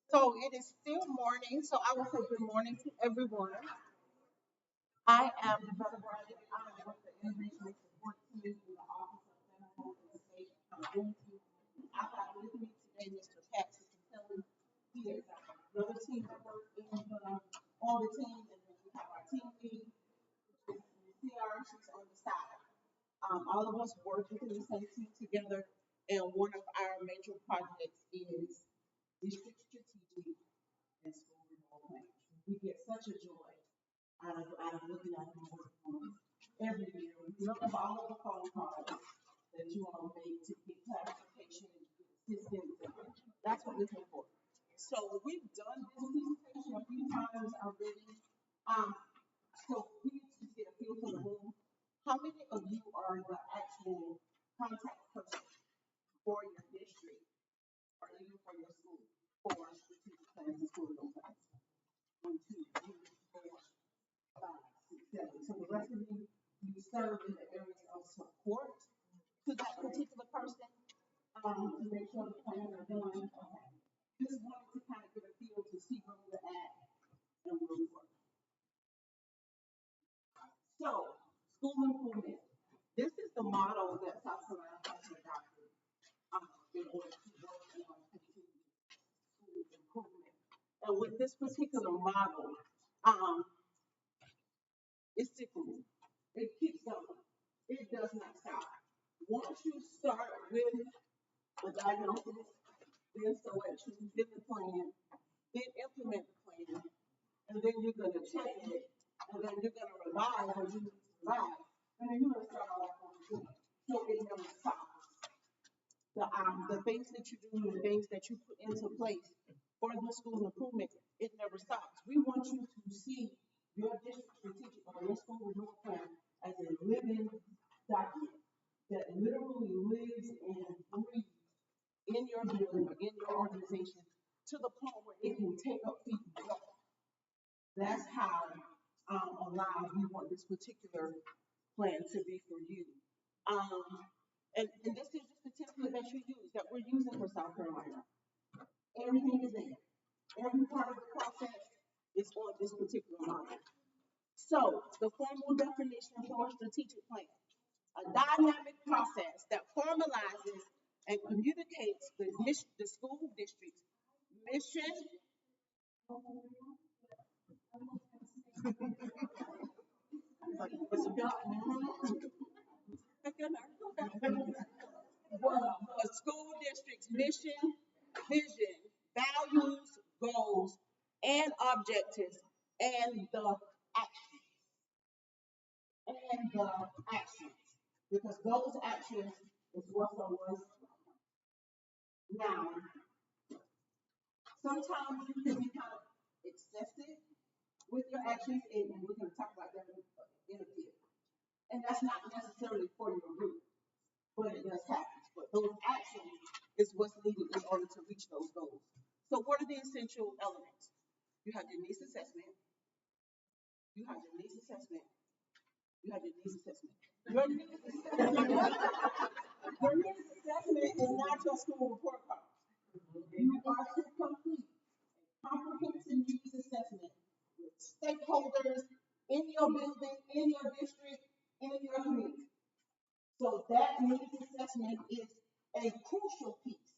So it is still morning, so I will say good morning to everyone. I am the Brother Brandon. I am with the Innovation Support Team in the Office of Federal and State Accountability. I have with me today Mr. Patrick Kelly. He is another team member on the team, and then we have our team lead, which is CR. She's on the side. All of us work within the same team together, and one of our major projects is district strategic and school remote plans. We get such a joy out of looking at them work every year. We love all of the phone calls that you all make to get clarification and get assistance. That's what we're here for. So we've done this presentation a few times already. So we need to get a feel for the room. How many of you are the actual contact person for your district or even for your school for strategic plans and school plans? 1, 2, 3, 4, 5, 6, 7. So the rest of you serve in the areas of support to that particular person to make sure the plans are done. Okay. Just wanted to kind of get a feel to see where we're at and where we work. So, school improvement. This is the model that South Carolina has adopted in order to work on continued school improvement. And with this particular model, it's sickening. It keeps going. It does not stop. Once you start with the diagnosis, then selection, then the plan, then implement the plan, and then you're going to check it, and then you're going to revise what you need to revise, and then you're going to start all over again. So it never stops. The things that you do, the things that you put into place for the school improvement, it never stops. We want you to see your district strategic or your school renewal plan as a living document that literally lives and breathes in your building or in your organization to the point where it can take up feedback. That's how alive we want this particular plan to be for you. And this is just the template that you use, that we're using for South Carolina. Everything is there. Every part of the process is on this particular model. So, the formal definition for a strategic plan, a dynamic process that formalizes and communicates the school district's mission, a school district's mission, vision, values, goals, and objectives, and the actions. Because those actions is what's on us now. Sometimes you can be kind of excessive with your actions, and we're going to talk about that in a bit. And that's not necessarily for your group, but it does happen. But those actions is what's needed in order to reach those goals. So what are the essential elements? You have your needs assessment. You have your needs assessment. You have your needs assessment. Your needs assessment, your needs assessment is not your school report card. You are to complete a comprehensive needs assessment with stakeholders in your building, in your district, in your community. So that needs assessment is a crucial piece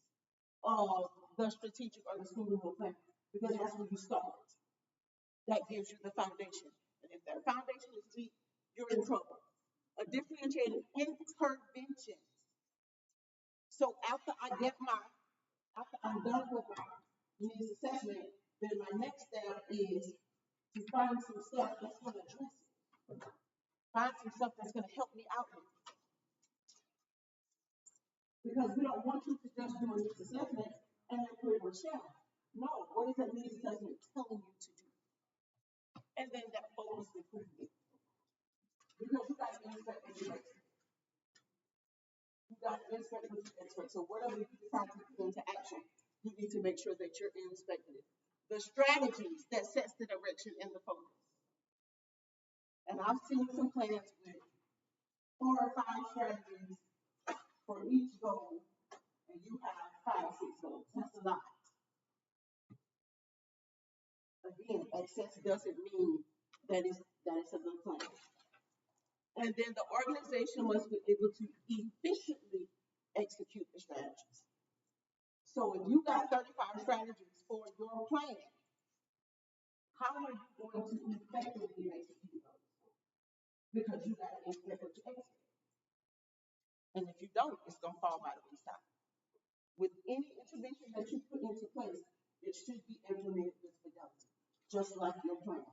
of the strategic or the school renewal plan because that's where you start. That gives you the foundation. And if that foundation is weak, you're in trouble. A differentiated intervention. So after I'm done with my needs assessment, then my next step is to find some stuff that's going to address it. Find some stuff that's going to help me out with it. Because we don't want you to just do a needs assessment and then put it on shelf. No, what is that needs assessment telling you to do? And then that focus improvement. Because you guys inspect with your expert. You guys inspect with your expert. So whatever you decide to put into action, you need to make sure that you're inspecting it. The strategies that sets the direction and the focus. And I've seen some plans with 4 or 5 strategies for each goal, and you have 5 or 6 goals. That's a lot. Again, excess doesn't mean that it's a good plan. And then the organization must be able to efficiently execute the strategies. So if you got 35 strategies for your plan, how are you going to effectively execute those? Because you got to effort to execute. And if you don't, it's going to fall by the wayside. With any intervention that you put into place, it should be implemented with fidelity, just like your plan.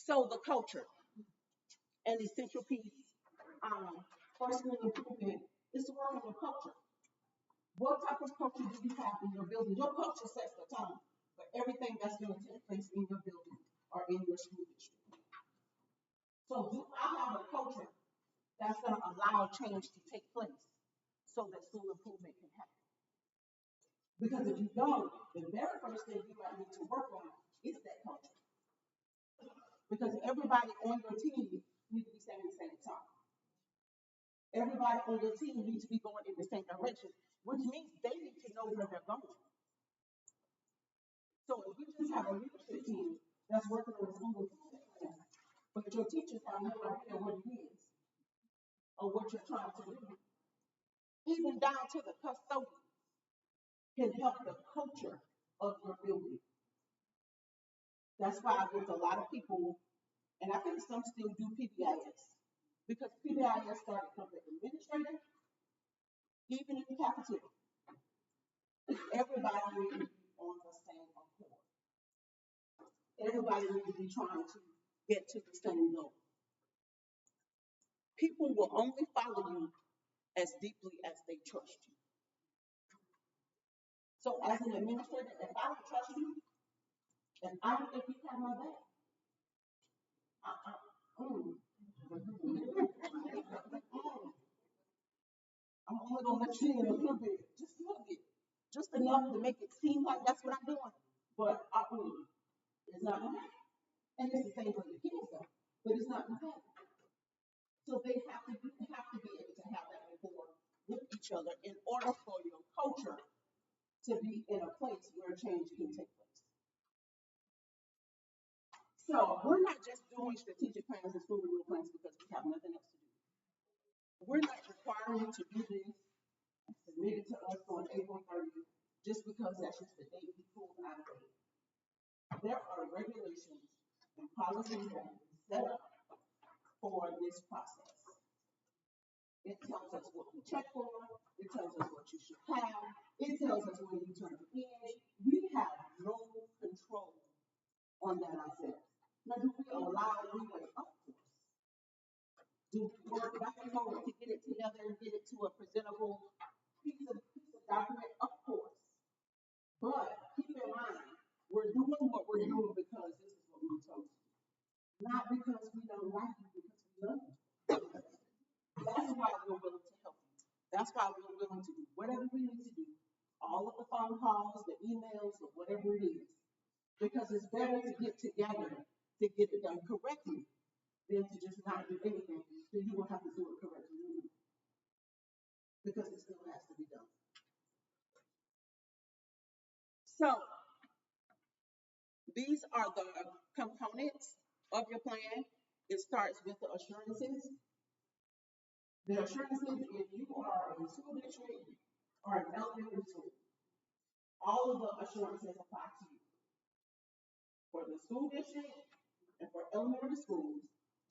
So the culture, an essential piece for school improvement is to work on your culture. What type of culture do you have in your building? Your culture sets the tone for everything that's going to take place in your building or in your school district. So do I have a culture that's going to allow change to take place so that school improvement can happen? Because if you don't, the very first thing you might need to work on is that culture. Because everybody on your team needs to be saying the same song. Everybody on your team needs to be going in the same direction, which means they need to know where they're going. So if you just have a leadership team that's working on a school improvement plan, but your teachers have no idea what it is or what you're trying to do, even down to the custodian, can help the culture of your building. That's why there's a lot of people, and I think some still do PBIS, because PBIS started from the administrator, even in the cafeteria. Everybody needs to be on the same accord. Everybody needs to be trying to get to the same goal. People will only follow you as deeply as they trust you. So as an administrator, if I don't trust you, and I don't think you have my back, I'm only gonna let you in a little bit, just enough to make it seem like that's what I'm doing. But it's not gonna happen. And it's the same with the kids though, but it's not gonna happen. So they have to be able to have that rapport with each other in order for your culture to be in a place where change can take place. So we're not just doing strategic plans and school renewal plans because we have nothing else to do. We're not requiring you to do this and submit it to us on April 30th just because that's just the date we pulled out of it. There are regulations and policies that are set up for this process. It tells us what we check for, it tells us what you should have, it tells us when you turn it in. We have no control on that ourselves. Now, do we allow leeway? Of course. Do we work back and forth to get it together and get it to a presentable piece of document? Of course. But keep in mind, we're doing what we're doing because this is what we're told. Not because we don't like you, because we love you. That's why we're willing to help you. That's why we're willing to do whatever we need to do. All of the phone calls, the emails, or whatever it is. Because it's better to get together to get it done correctly than to just not do anything. Then you will have to do it correctly. Because it still has to be done. So, these are the components of your plan. It starts with the assurances. The assurances, if you are a school district or an elementary school, all of the assurances apply to you. For the school district and for elementary schools,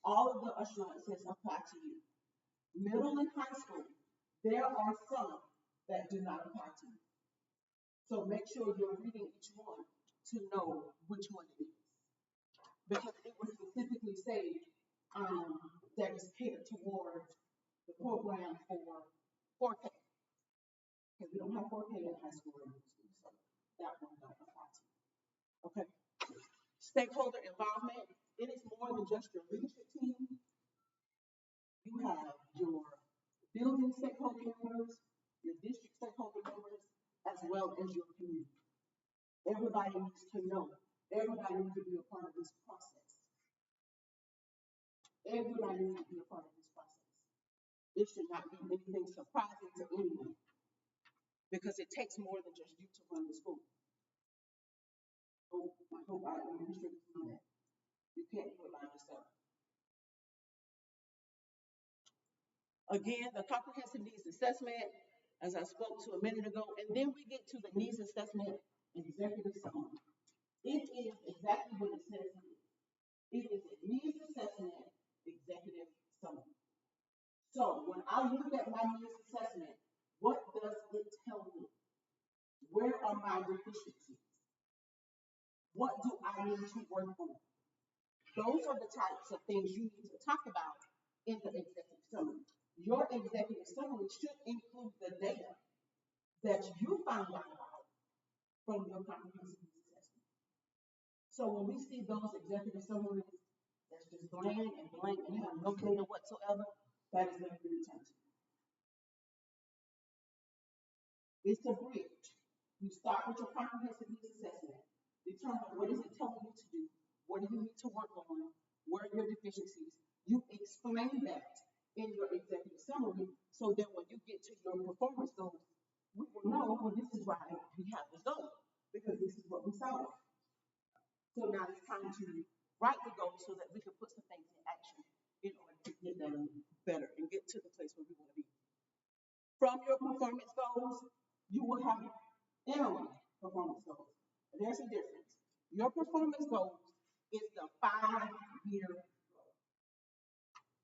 all of the assurances apply to you. Middle and high school, there are some that do not apply to you. So make sure you're reading each one to know which one it is. Because it will specifically say that is catered towards the program for 4K. Because we don't have 4K in high school or middle school, so that one don't apply to you. Okay. Stakeholder involvement, it is more than just your leadership team. You have your building stakeholder members, your district stakeholder members, as well as your community. Everybody needs to know. Everybody needs to be a part of this process. Everybody needs to be a part of this process. It should not be anything surprising to anyone. because it takes more than just you to run the school. Oh, I hope I administrators know that. You can't do it by yourself. Again, the comprehensive needs assessment, as I spoke to a minute ago, and then we get to the needs assessment executive summary. It is exactly what it says it is. It is a needs assessment executive summary. So when I look at my needs assessment, what does it tell me? Where are my deficiencies? What do I need to work on? Those are the types of things you need to talk about in the executive summary. Your executive summary should include the data that you found out about from your comprehensive needs assessment. So when we see those executive summaries that's just bland and blank and have no data whatsoever, that is going to be retention. It's a bridge. You start with your comprehensive needs assessment. Determine what is it telling you to do, what do you need to work on, where are your deficiencies. You explain that in your executive summary so that when you get to your performance goals, we will know, well, this is why we have this goal, because this is what we saw. So now it's time to write the goal so that we can put some things in action in order to get that better and get to the place where we want to be. From your performance goals, you will have interim performance goals. There's a difference. Your performance goals is the 5-year goal.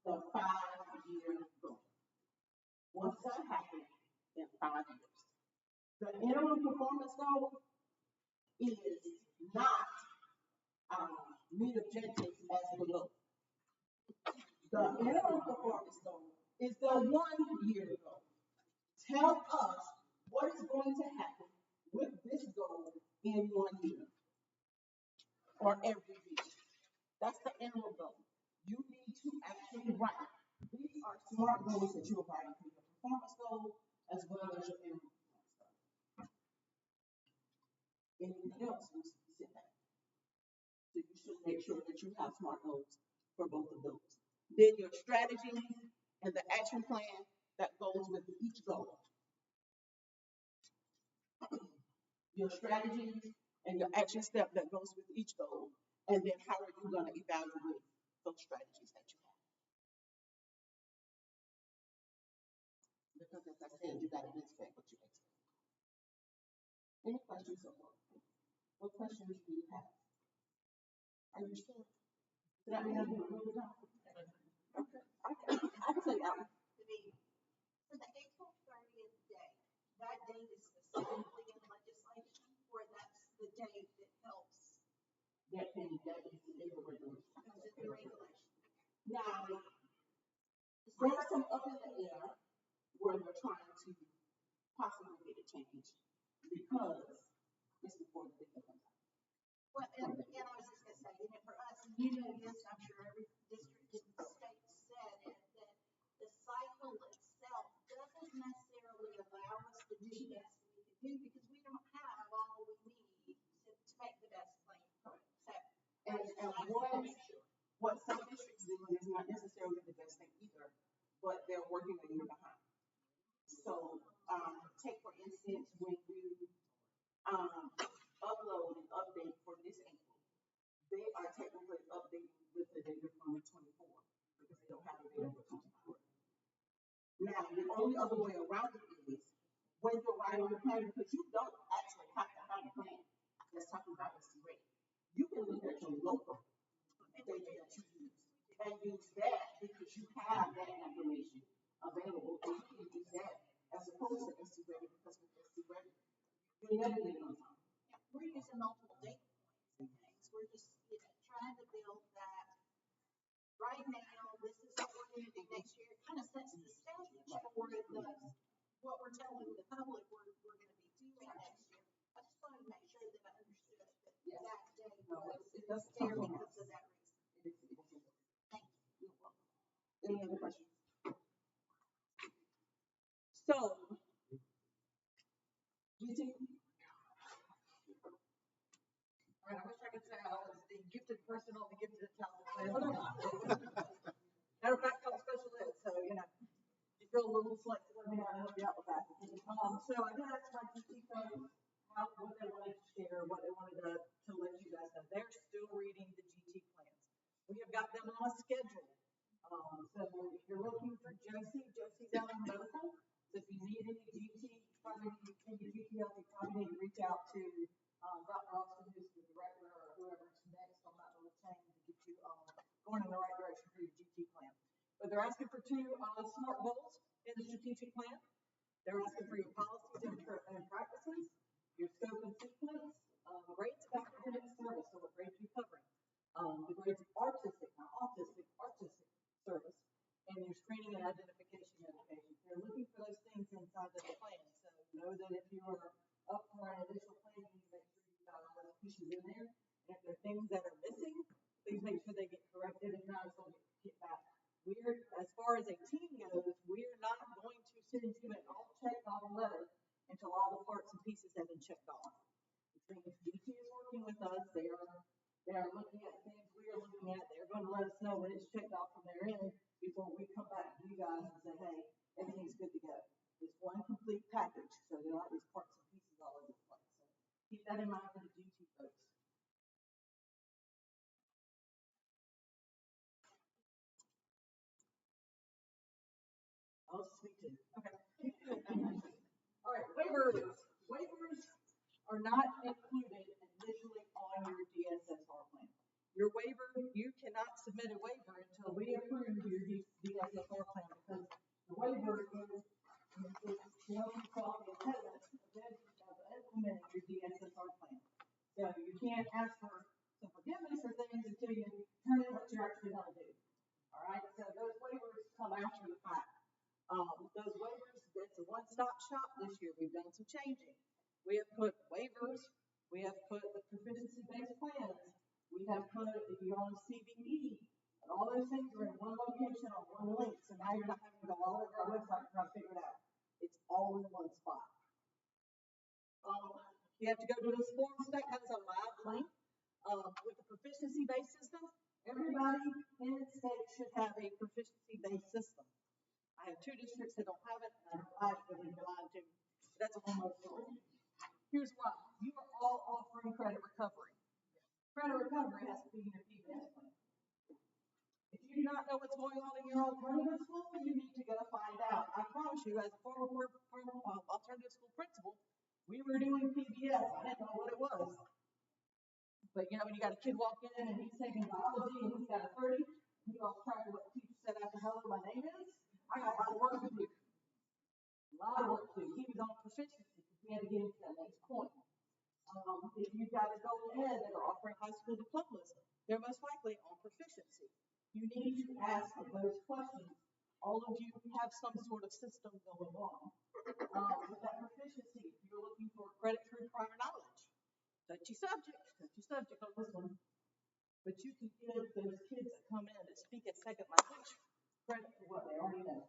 The 5-year goal. What's going to happen in 5 years? The interim performance goal is not meet objectives as below. The interim performance goal is the 1-year goal. Tell us what is going to happen with this goal in 1 year or every year. That's the interim goal. You need to actually write. These are SMART goals that you are writing for your performance goal as well as your interim performance goal. Anything else needs to be set back. So you should make sure that you have SMART goals for both of those. Then your strategy and the action plan that goes with each goal. Your strategies and your action step that goes with each goal, and then how are you going to evaluate those strategies that you have? Because as I said, you got to inspect what you expect. Any questions so far? What questions do you have? Are you sure? Did I mean I'm doing a really good job? Okay, I can say that one. For the April 30th day, that date is specifically in legislation, or that's the date that helps? That is in the regulation. Because it's the regulation. Now, there's some up in the air where they're trying to possibly get it changed because it's before the date comes out. Well, and I was just going to say, you know, for us, and you know this, I'm sure every district in the state said it, that the cycle itself doesn't necessarily allow us to do the best we can do because we don't have all we need to make the best plan. So, And what some districts do is not necessarily the best thing either, but they're working a year behind. So, take for instance, when you upload and update for this April, they are technically updating with the data from 24 because they don't have the data for 24. Now, the only other way around it is when you're writing the plan, because you don't actually have to have a plan. Let's talk about SC rate. You can look at your local data that you use and use that because you have that information available, and you can use that as opposed to SC rate because with SC rate, you're never getting on time. We're using multiple data points and things. We're just, you know, trying to build that right now. This is what we're going to do next year. It kind of sets the stage for what we're telling the public we're going to be doing next year. I just wanted to make sure that I understood that that day was fair because of that reason. Thank you. You're welcome. Any other questions? So, GT? All right, I wish I could say I was the gifted person on the gifted talent. Matter of fact, I'm special ed, so you know, you feel real little flexible, I mean, I help you out with that. So I did ask my GT folks what they wanted to share, what they wanted to let you guys know. They're still reading the GT plans. We have got them on a schedule. So if you're looking for Josie's out on medical. So if you need any GT, probably need any GT help, you probably need to reach out to Dr. Austin, who's the director, or whoever's next on that little chain to get you going in the right direction for your GT plan. But they're asking for 2 SMART goals in the strategic plan. They're asking for your policies and practices, your scope and sequence, grades of academic service, so what grades you're covering, the grades of artistic service, and your screening and identification education. They're looking for those things inside of the plan. So know that if you are up for an initial plan, you need to make sure you've got all those pieces in there. And if there are things that are missing, please make sure they get corrected and not so get back. As far as a team goes, we're not going to send you an all checked off letter until all the parts and pieces have been checked off. Which means GT is working with us. They are looking at things we are looking at. They're going to let us know when it's checked off from their end before we come back to you guys and say, hey, everything's good to go. It's one complete package, so there aren't these parts and pieces all over the place. So keep that in mind for the GT folks. Oh, sweet too. Okay. All right, waivers. Waivers are not included initially on your DSSR plan. Your waiver, you cannot submit a waiver until we approve your DSSR plan because the waiver is to help you solve the impediments of implementing your DSSR plan. So you can't ask for some forgiveness for things until you turn in what you're actually going to do. All right, so those waivers come after the fact. Those waivers, it's a one-stop shop this year. We've done some changing. We have put waivers. We have put the proficiency-based plans. We have put, if you're on CBE, and all those things are in one location on one link. So now you're not having to go all over our website to try to figure it out. It's all in one spot. You have to go to this form spec has a live link. With the proficiency-based system, everybody in the state should have a proficiency-based system. I have 2 districts that don't have it, and I don't have it in line too. That's a whole other story. Here's why. You are all offering credit recovery. Credit recovery has to be in your PBS plan. If you do not know what's going on in your alternative school, you need to go find out. I promise you, as a former alternative school principal, we were doing PBS. I didn't know what it was. But you know, when you got a kid walk in and he's taking biology and he's got a 30, he lost track of what the teacher said after hello, my name is. I got a lot of work to do. A lot of work to do. He was on proficiency because we had to get into that next point. If you've got adult ed that are offering high school diplomas, they're most likely on proficiency. You need to ask those questions. All of you have some sort of system going on. With that proficiency, if you're looking for credit through prior knowledge, touchy subject on this one. But you can give those kids that come in that speak a second language credit for what they already know.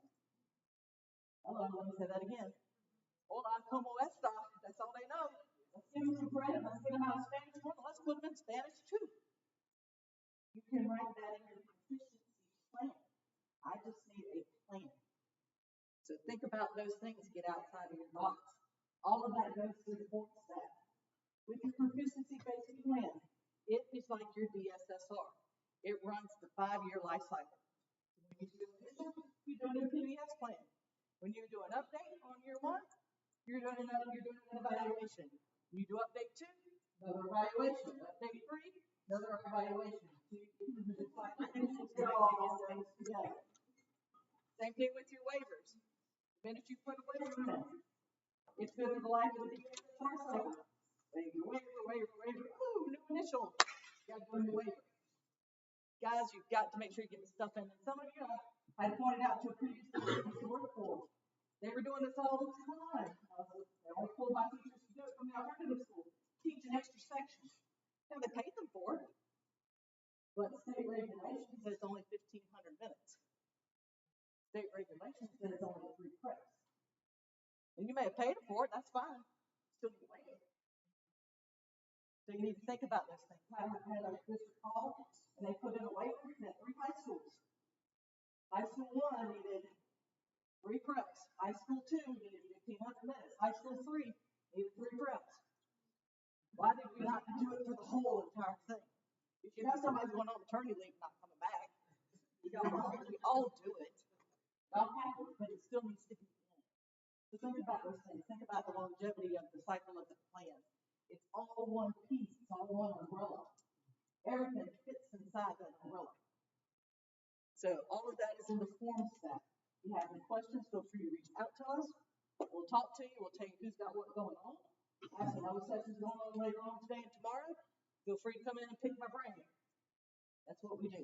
Hello, let me say that again. Hola, como esta? That's all they know. Let's give them some credit. Let's get them out of Spanish 1. Let's put them in Spanish 2. You can write that in your proficiency plan. I just need a plan. So think about those things. Get outside of your box. All of that goes through the form stack. With your proficiency-based plan, it is like your DSSR. It runs the 5-year life cycle. When you do a new PBS plan. When you do an update on year 1, you're doing an evaluation. You do update 2, another evaluation. Update 3, another evaluation. It's like you all things together. Same thing with your waivers. The minute you put a waiver in, it's good for the life of the DSSR cycle. Waiver. Ooh, new initial. You got to do a new waiver. Guys, you've got to make sure you get the stuff in. And some of you I pointed out to a previous teacher to work for. They were doing this all the time. They always told my teachers to do it from the alternative school. Teach an extra section. Now they paid them for it. But state regulation says only 1,500 minutes. State regulation says only 3 credits. And you may have paid them for it, that's fine. Still need to waive it. So you need to think about those things. I had a district call, and they put in a waiver at 3 high schools. High school 1 needed 3 preps. High school 2 needed 1,500 minutes. High school 3 needed 3 preps. Why did we not do it for the whole entire thing? If you have somebody going on maternity leave not coming back, we all do it. Y'all have it, but it still needs to be in. So think about those things. Think about the longevity of the cycle of the plan. It's all one piece. It's all one umbrella. Everything fits inside that umbrella. So all of that is in the form stack. If you have any questions, feel free to reach out to us. We'll talk to you. We'll tell you who's got what going on. I have some other sessions going on later on today and tomorrow. Feel free to come in and pick my brain. That's what we do.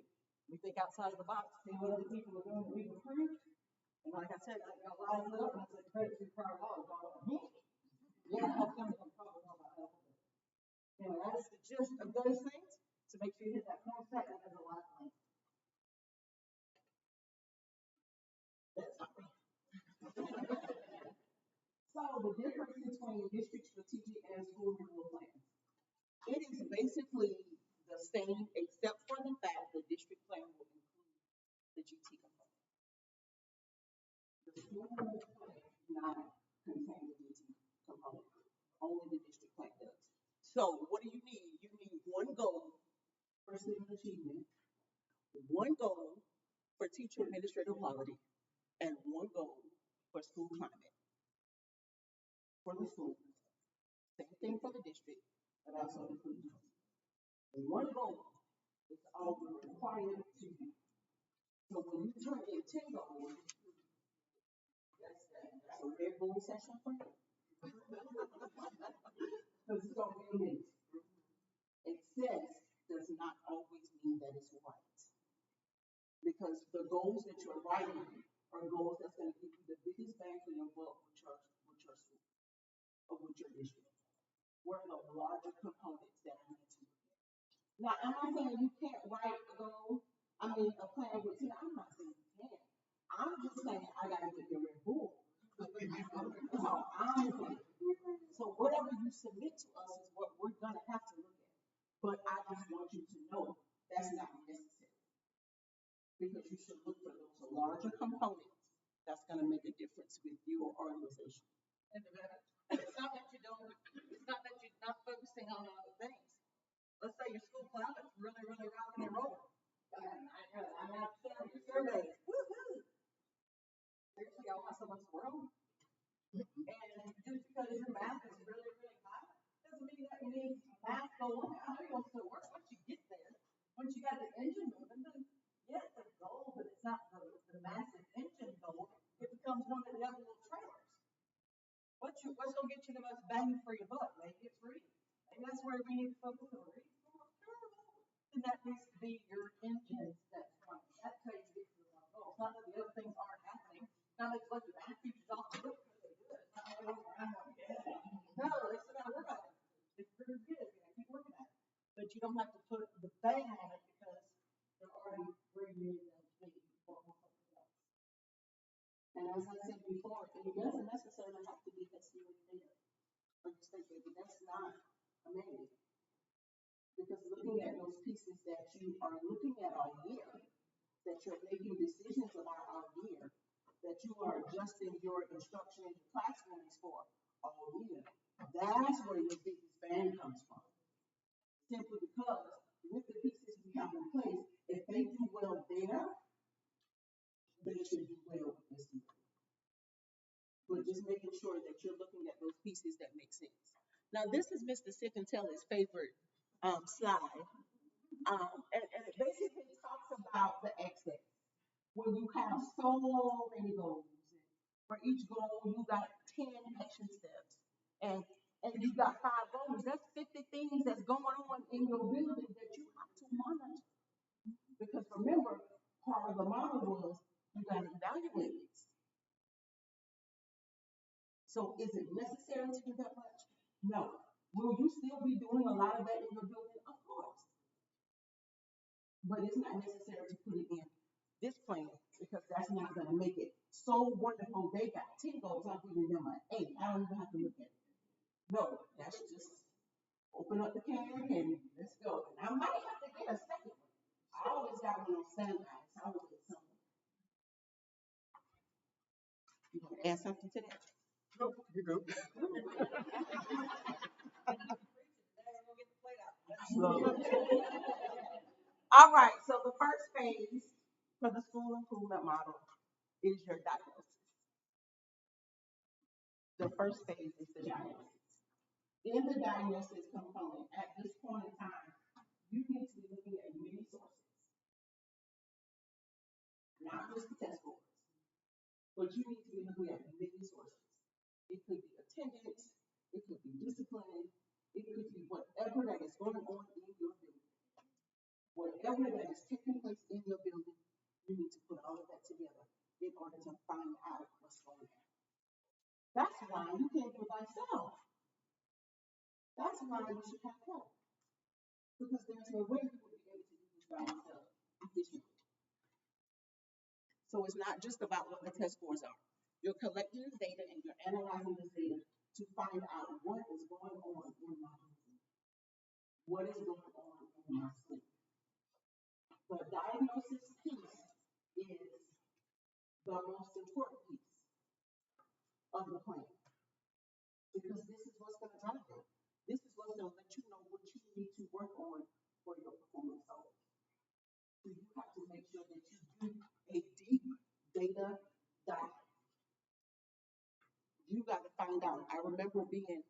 We think outside of the box, see what other people are doing that we've approved. And like I said, I got lines up and I said, credit to prior law. Yeah, I'll come to probably know about that. Anyway, that is the gist of those things. So make sure you hit that form stack that has a live link. So the difference between district strategic and school renewal plans. It is basically the same except for the fact the district plan will include the GT component. The school renewal plan does not contain the GT component. Only the district plan does. So what do you need? You need one goal for student achievement, one goal for teacher administrative quality, and one goal for school climate. For the school, same thing for the district, but also includes one goal is all we're required to do. So when you turn in 10 goals, that's a red bull session for you. Because it's going to be mixed. Excess does not always mean that it's right. Because the goals that you're writing are goals that's going to give you the biggest bang for your buck with your school or with your district. What are the larger components that I need to look at? Now, I'm not saying you can't write a goal, a plan with 10. I'm not saying you can't. I'm just saying I got to get your red bull. That's all I'm saying. So whatever you submit to us is what we're going to have to look at. But I just want you to know that's not necessary. Because you should look for those larger components that's going to make a difference with your organization. And it's not that you don't, it's not that you're not focusing on other things. Let's say your school climate's really, really rocking and rolling. I'm not sharing your surveys. Woohoo! Seriously, y'all have so much world. And just because your math is really, really high, doesn't mean that you need math going. I know you'll still work once you get there. Once you got the engine moving, then yeah, it's a goal, but it's not the massive engine goal. It becomes one of the other little trailers. What's going to get you the most bang for your buck? Maybe it's reading. Maybe that's where we need to focus on reading. And that needs to be your engine that's running. That's how you get to the one goal. It's not that the other things aren't happening. Not that you let your math teachers off the hook because they do it. It's not like they're around like, yeah. No, they still got to work on it. It's pretty good. You got to keep working at it. But you don't have to put the bang on it because they're already where you need them to be before something else. And as I said before, it doesn't necessarily have to be SEO data or state data. That's not a mandate. Because looking at those pieces that you are looking at all year, that you're making decisions about all year, that you are adjusting your instruction in your classrooms for all year, that's where your biggest bang comes from. Simply because with the pieces we have in place, if they do well there, they should do well with this year. But just making sure that you're looking at those pieces that make sense. Now, this is Mr. Sicantelli's favorite slide. And it basically talks about the excess. When you have so many goals, for each goal you got 10 action steps, and you got 5 goals. That's 50 things that's going on in your building that you have to monitor. Because remember, part of the model was you got to evaluate it. So is it necessary to do that much? No. Will you still be doing a lot of that in your building? Of course. But it's not necessary to put it in this plan because that's not going to make it so wonderful. They got 10 goals, I'm giving them an 8. I don't even have to look at it. No, that's just open up the can and let's go. And I might have to get a second one. I always got one on standby. It's always something. You want to add something to that? Nope, you go. All right, so the first phase for the school improvement model is your diagnosis. The first phase is the diagnosis. In the diagnosis component, at this point in time, you need to be looking at many sources, not just the test scores, but you need to be looking at many sources. It could be attendance, it could be discipline, it could be whatever that is going on in your building. Whatever that is taking place in your building, you need to put all of that together in order to find out what's going on. That's why you can't do it by yourself. That's why you should have help. Because there's no way you would be able to do this by yourself efficiently. So it's not just about what the test scores are. You're collecting this data and you're analyzing this data to find out what is going on in my building. What is going on in my school. The diagnosis piece is the most important piece of the plan. Because this is what's going to drive it. This is what's going to let you know what you need to work on for your performance goals. So you have to make sure that you do a deep data dive. You got to find out. I remember being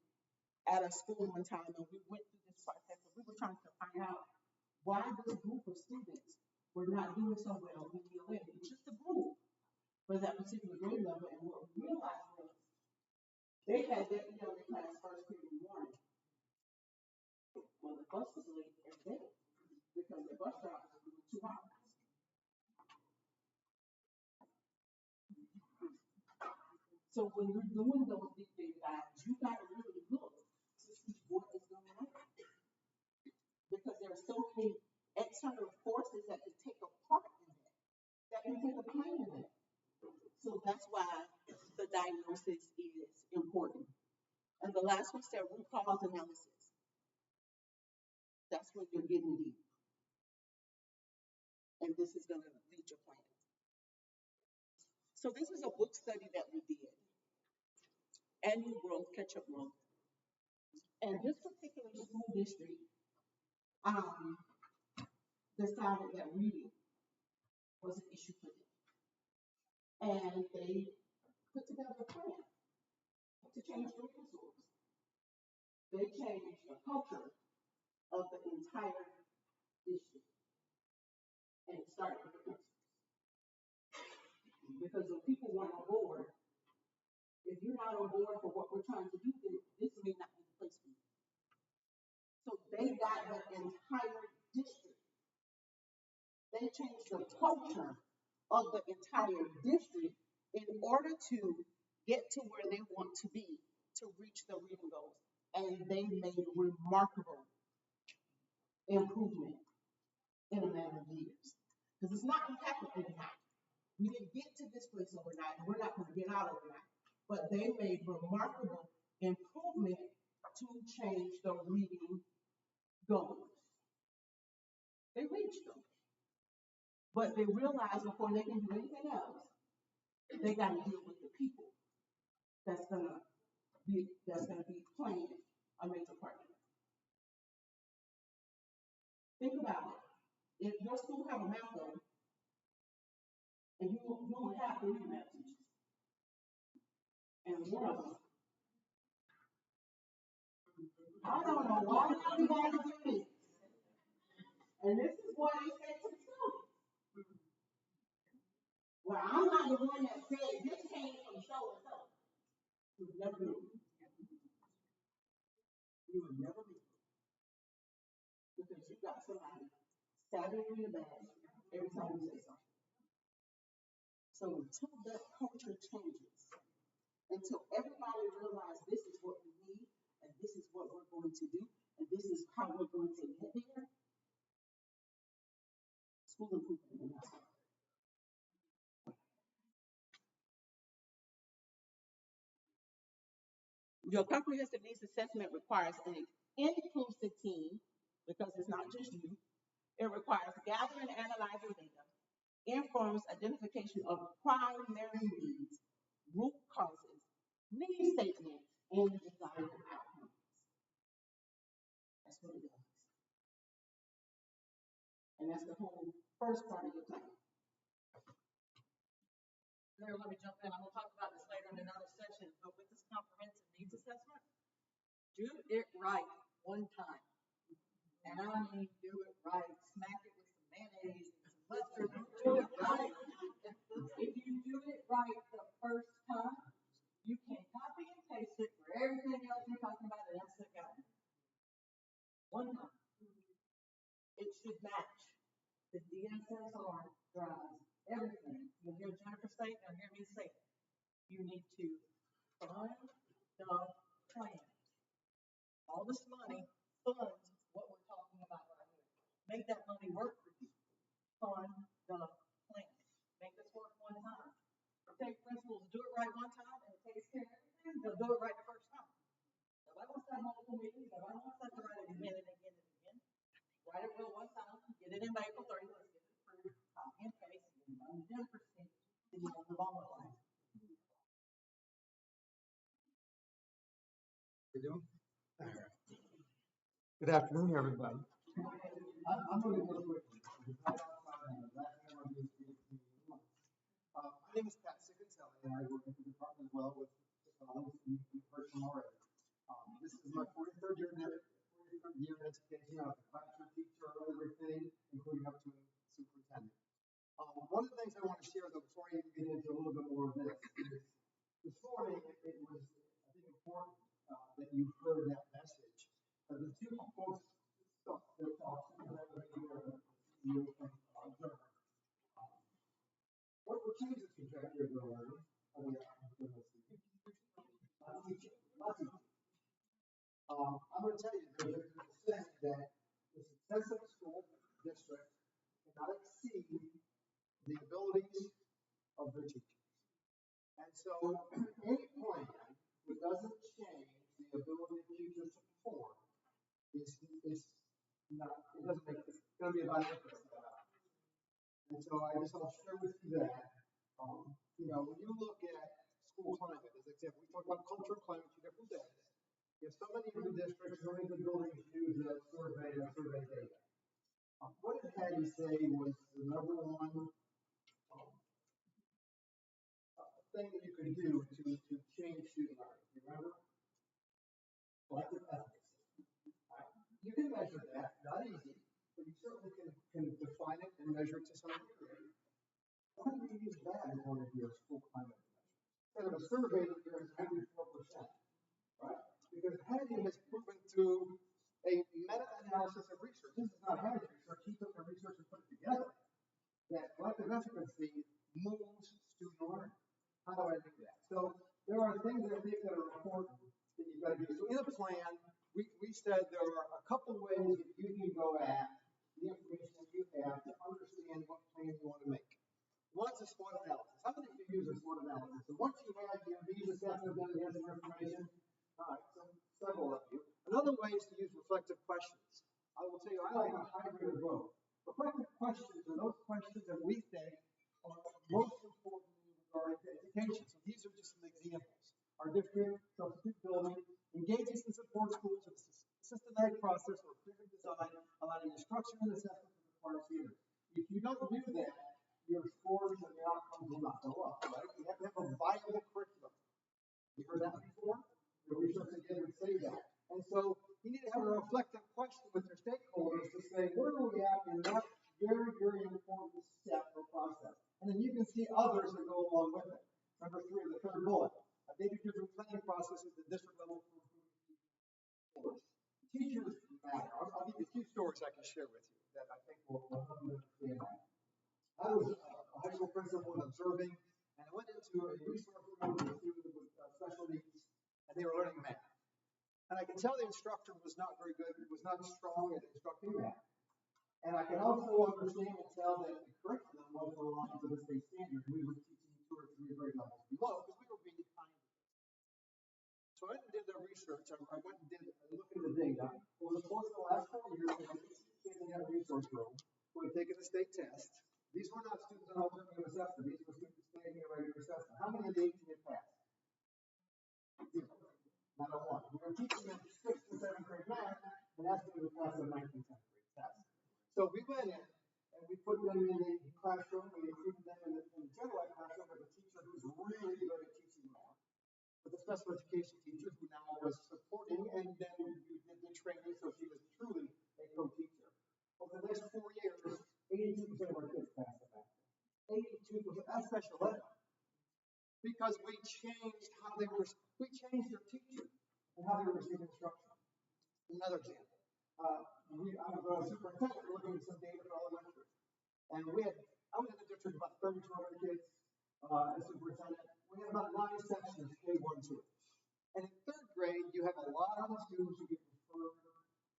at a school one time and we went through this process and we were trying to find out why this group of students were not doing so well in ELA. It's just a group for that particular grade level. And what we realized was they had their ELA class first period in the morning. Well, the bus was late every day because the bus drivers were doing 2 hours. So when you're doing those deep data dives, you got to really look to see what is going on. Because there are so many external forces that can take a part in that, that can take a play in that. So that's why the diagnosis is important. And the last one said root cause analysis. That's when you're getting deep. And this is going to lead your plan. So this is a book study that we did. Annual growth, catch-up growth. And this particular school district decided that reading was an issue for them. And they put together a plan to change the reading scores. They changed the culture of the entire district. And it started with the principals. Because when people weren't on board, if you're not on board for what we're trying to do, then this may not be the place for you. So they got the entire district. They changed the culture of the entire district in order to get to where they want to be to reach the reading goals. And they made remarkable improvement in a matter of years. Because it's not going to happen overnight. We didn't get to this place overnight, and we're not going to get out overnight. But they made remarkable improvement to change the reading goals. They reached them. But they realized before they can do anything else, they got to deal with the people that's gonna be playing a major part in it. Think about it. If your school have a math club, and you only have 3 math teachers, and one of them, I don't know why everybody do this. And this is what they say to the students. Well, I'm not the one that said this came from so and so. You would never do it. You would never do it. Because you got somebody stabbing you in the back every time you say something. So until that culture changes, until everybody realizes this is what we need, and this is what we're going to do, and this is how we're going to get there, school improvement will not start. Your comprehensive needs assessment requires an inclusive team, because it's not just you. It requires gathering and analyzing data, informs identification of primary needs, root any statement and desired outcomes. That's what it does. And that's the whole first part of your plan. There, let me jump in. I'm going to talk about this later in another session, but with this comprehensive needs assessment, do it right one time. And I mean do it right. Smack it with some mayonnaise and some mustard. Do it right. If you do it right the first time, you can copy and paste it for everything else you're talking about and else that got it. One time. It should match. The DSSR drives everything. You'll hear Jennifer say it, you'll hear me say it. You need to fund the plan. All this money funds what we're talking about right here. Make that money work for you. Fund the plan. Make this work one time. Okay, principals do it right one time and it takes care of everything. They'll do it right the first time. Nobody wants to have multiple meetings. Nobody wants to write it again and again and again. Write it well one time. Get it in April 30th. Let's get it approved. Copy and paste. And get it on the Jennifer sheet. Then you move on with life. You doing? All right. Good afternoon, everybody. I'm going to go quickly. My name is Pat Sicancelli, and I work in the department as well with you've heard from already. This is my 43rd year in education. I'm a classroom teacher, everything, including up to superintendent. One of the things I want to share, though, before I even get into a little bit more of this, is this morning it was, I think, important that you heard that message. The two folks that talked about the CEO from Germany. What changes the trajectory of their learning? I'm going to tell you, there's a saying that the success of a school district cannot exceed the abilities of their teachers. And so, any plan that doesn't change the ability of teachers to perform is not, it doesn't make it, it's going to be a bad interest. And so I just want to share with you that, when you look at school climate, as an example, we talk about culture and climate 2 different days. If so many of the districts, so many of the buildings use that survey data. What did Hattie say was the number one thing that you could do to change student learning? You remember? Collective efficacy. You can measure that, not easy, but you certainly can define it and measure it to some degree. Why do you use that as one of your school climate measures? Instead of a survey that you're at 94%, right? Because Hattie has proven through a meta-analysis of research, this is not Hattie's research, he took the research and put it together, that collective efficacy moves student learning. How do I do that? So there are things that I think that are important that you've got to do. So in a plan, we said there are a couple ways that you can go at the information that you have to understand what plan you want to make. One's a SWOT analysis. How many of you use a SWOT analysis? So once you have your needs assessment, then you have some information. All right, so several of you. Another way is to use reflective questions. I will tell you, I like a hybrid of both. Reflective questions are those questions that we think are most important regarding to education. So these are just some examples. Our district, substitute building, engages and supports schools in a systematic process or proven design, allowing instruction and assessment to require theater. If you don't do that, your scores and the outcomes will not go up, right? You have to have a viable curriculum. You heard that before? The research again would say that. And so you need to have a reflective question with your stakeholders to say, where are we at in that very, very important step or process? And then you can see others that go along with it. Number 3, the third bullet. A data-driven planning process at the district level for improving teachers matter. I'll give you 2 stories I can share with you that I think will help you understand that. I was a high school principal and observing, and I went into a resource room with students with special needs, and they were learning math. And I can tell the instructor was not very good, was not strong at instructing math. And I can also understand and tell that the curriculum wasn't aligned to the state standard. We were teaching 2 or 3 grade levels below because we were being behind. So I went and did the research. I went and looked at the data. Over the course of the last 4 years, we had 16 kids in that resource room who had taken the state test. These were not students on alternative assessment. These were students taking a regular assessment. How many of the 18 had passed? teaching them 6th and 7th grade math and asking them to pass a 9th and 10th grade test. So we went in and we put them in the classroom, we included them in the general ed classroom with a teacher who's really good at teaching math, with a special education teacher who now was supporting, and then we did the training, so she was truly a co-teacher. Over the next 4 years, 82% of our kids passed the math. 82%, that's special ed. Because we changed their teacher and how they were receiving instruction. Another example. I was a superintendent looking at some data for elementary. And I was in the district about 3,200 kids as superintendent. We had about 9 sections, K1, 2. And in 3rd grade, you have a lot of students who get referred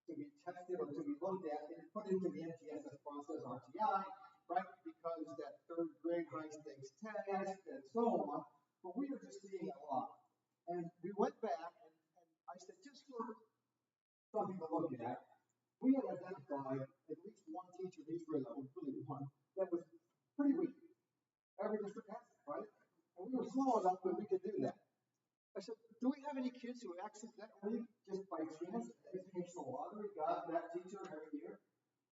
to be tested or to be looked at and put into the MTSS process, RTI, right? Because that 3rd grade high stakes test and so on. But we were just seeing a lot. And we went back and I said, just for something to look at, we had identified at least one teacher at each grade level, really one, that was pretty weak. Every district has it, right? And we were small enough that we could do that. I said, do we have any kids who accidentally, just by chance, educational lottery, got that teacher every year?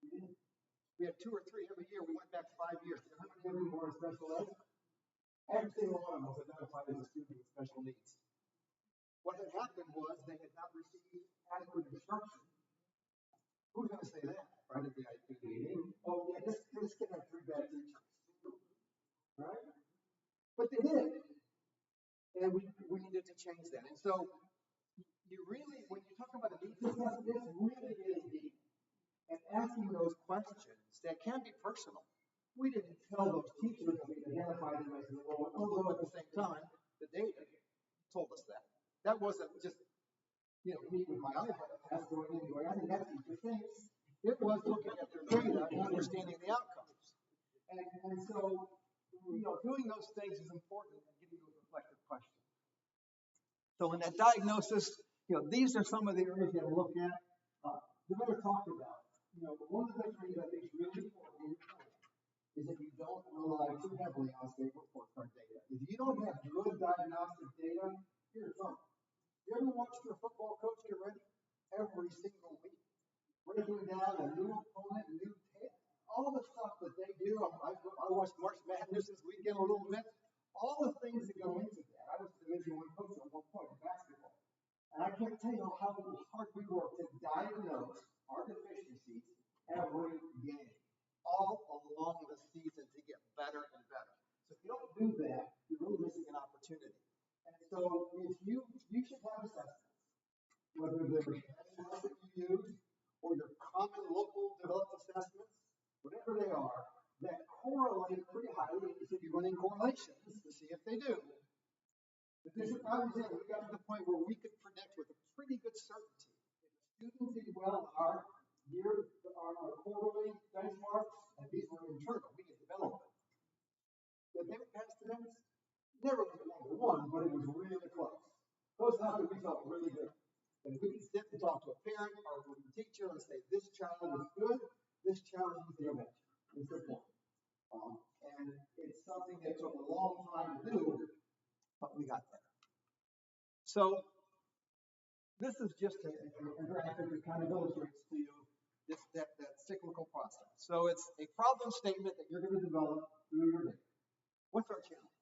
We didn't. We had 2 or 3 every year. We went back 5 years. You know how many of them were in special ed? Every single one of them was identified as a student with special needs. What had happened was they had not received adequate instruction. Who's going to say that, right, at the IEP meeting? Oh, yeah, this kid had 3 bad teachers. Right? But they did. And we needed to change that. And so, you really, when you talk about a needs assessment, it's really getting deep and asking those questions that can be personal. We didn't tell those teachers that we identified them as enrollment, although at the same time, the data told us that. That wasn't just, me with my iPad going in and going, I think that teacher thinks. It was looking at their data and understanding the outcomes. And so, doing those things is important and giving you a reflective question. So in that diagnosis, these are some of the areas you have to look at. The better talk about. One of the things I think is really important is that you don't rely too heavily on state report card data. If you don't have good diagnostic data, you're in trouble. You ever watched your football coach get ready? Every single week. Breaking down a new opponent, new tape, all the stuff that they do. I watched March Madness this weekend a little bit. All the things that go into that. I was a Division I coach at one point in basketball. And I can't tell you how hard we work to diagnose our deficiencies every game, all along the season to get better and better. So if you don't do that, you're really missing an opportunity. And so if you should have assessments, whether they're assessments that you use or your common local developed assessments, whatever they are, that correlate pretty highly. You should be running correlations to see if they do. The district I was in, we got to the point where we could predict with a pretty good certainty if the students did well in our quarterly benchmarks, and these were internal, we could develop them, that they would pass the test. Never was number 1, but it was really close. Close enough that we felt really good. And we could sit and talk to a parent or with a teacher and say, this child is good, this child needs intervention. It's good point. And it's something that took a long time to do, but we got there. So, this is just a graphic that kind of illustrates to you that cyclical process. So, it's a problem statement that you're going to develop through your day. What's our challenge?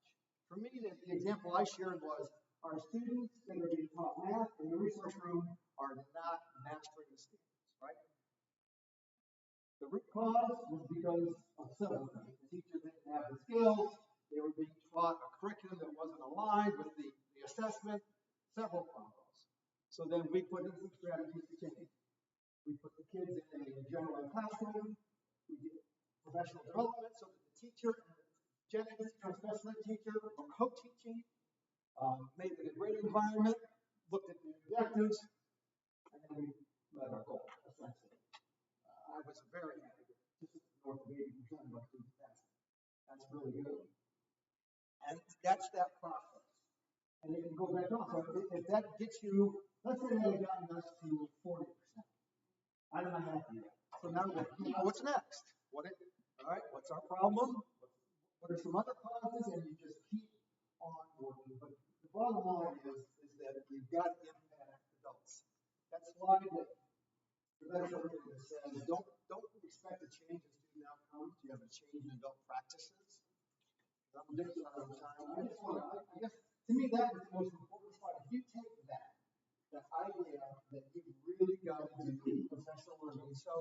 For me, the example I shared was our students that are being taught math in the research room are not mastering the standards, right? The root cause was because of several things. The teachers didn't have the skills. They were being taught a curriculum that wasn't aligned with the assessment, several problems. So then we put in some strategies to change. We put the kids in a general ed classroom. We did professional development so that the teacher and the genetics special ed teacher were co-teaching, made it a great environment, looked at the objectives, and then we met our goal, essentially. I was very happy with this is north of 80% of our students passing. That's really good. And that's that process. And it can go back on. So if that gets you, let's say that had gotten us to 40%. I'm not happy yet. So now what's next? All right, what's our problem? What are some other causes? And you just keep on working. But the bottom line is that you've got to impact adults. slide that Professor Rickman said, don't expect a change in student outcomes. You have a change in adult practices. I'm addicted all the time. I just want to, I guess, to me, that is the most important slide. If you take that idea that you've really got to do professional learning, so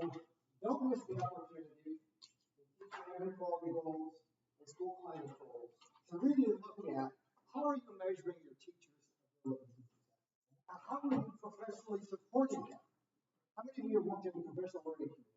don't miss the opportunity in teacher inequality goals and school climate goals to really look at how are you measuring your teachers' ability. How are you professionally supporting them? How many of you have worked in professional learning communities?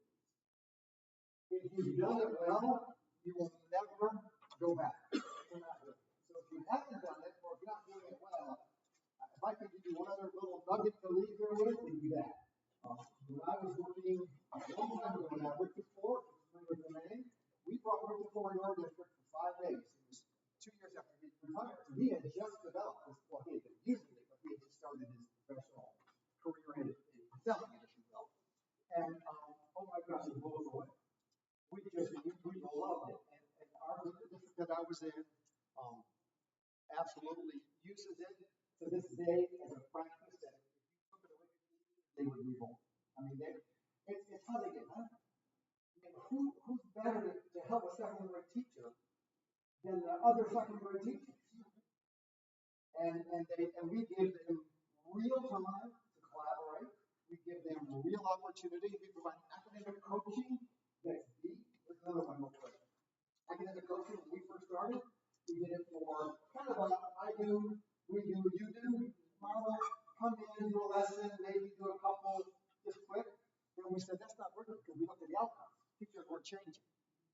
If you've done it well, you will never go back. You're not doing it. So if you haven't done it, or if you're not doing it well, if I could give you one other little nugget to leave here with, it would be that. When I was working a long time ago, when I worked before, remember the name, we brought Rick before in our district for 5 days. It was 2 years after he retired. So he had just developed this, well, he had been using it, but he had just started his professional career in selling it, if you will. And oh my gosh, it blew us away. We loved it. And our district that I was in absolutely uses it to this day as a practice that if you took it away from teachers, they would revolt. I mean, it's how they get better. I mean, who's better to help a second grade teacher than the other second grade teachers? And we give them real time to collaborate. We give them real opportunity. We provide academic coaching that's deep. There's another one real quick. Academic coaching, when we first started, we did it for kind of a I do, we do, you do model, come in, do a lesson, maybe do a couple just quick. And we said, that's not working because we looked at the outcomes. Teachers weren't changing.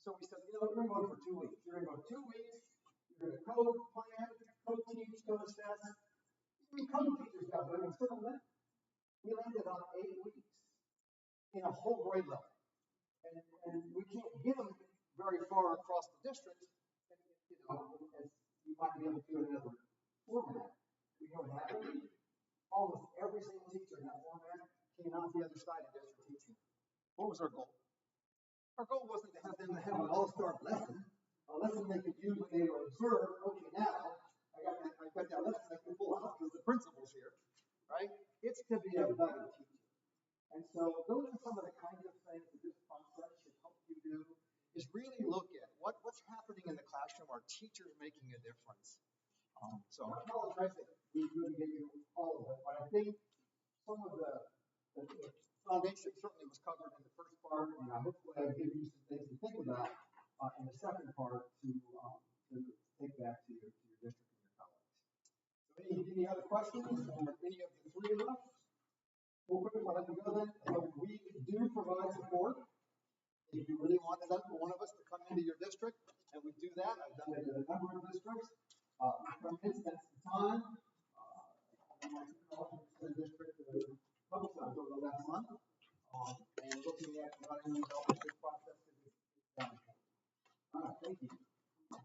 So we said, we're going to go for 2 weeks. You're going to go 2 weeks, you're going to code, plan, co-teach, co-assess. Even code teachers got better instead of that. We landed on 8 weeks in a whole grade level. And we can't get them very far across the district, as you might be able to in another format. We know what happened. Almost every single teacher in that format came out the other side of district teaching. What was our goal? Our goal wasn't to have them have an all-star lesson, a lesson they could use when they were observed. Okay, now I got that lesson I can pull out because the principal's here, right? It's to be a better teacher. And so those are some of the kinds of things that this process should help you do, is really look at what's happening in the classroom. Are teachers making a difference? So I apologize that we couldn't get you all of it, but I think some of the foundation certainly was covered in the first part, and hopefully I'll give you some things to think about in the second part to take back to your district and your colleagues. So any other questions on any of the three of us? Real quick, I'll let you go then. We do provide support. If you really want one of us to come into your district, and we do that, I've done it in a number of districts. We come in, spend some time. The district publicized over the last month, and looking at running this process. All right, thank you. I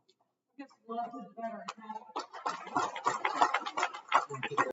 guess love is better.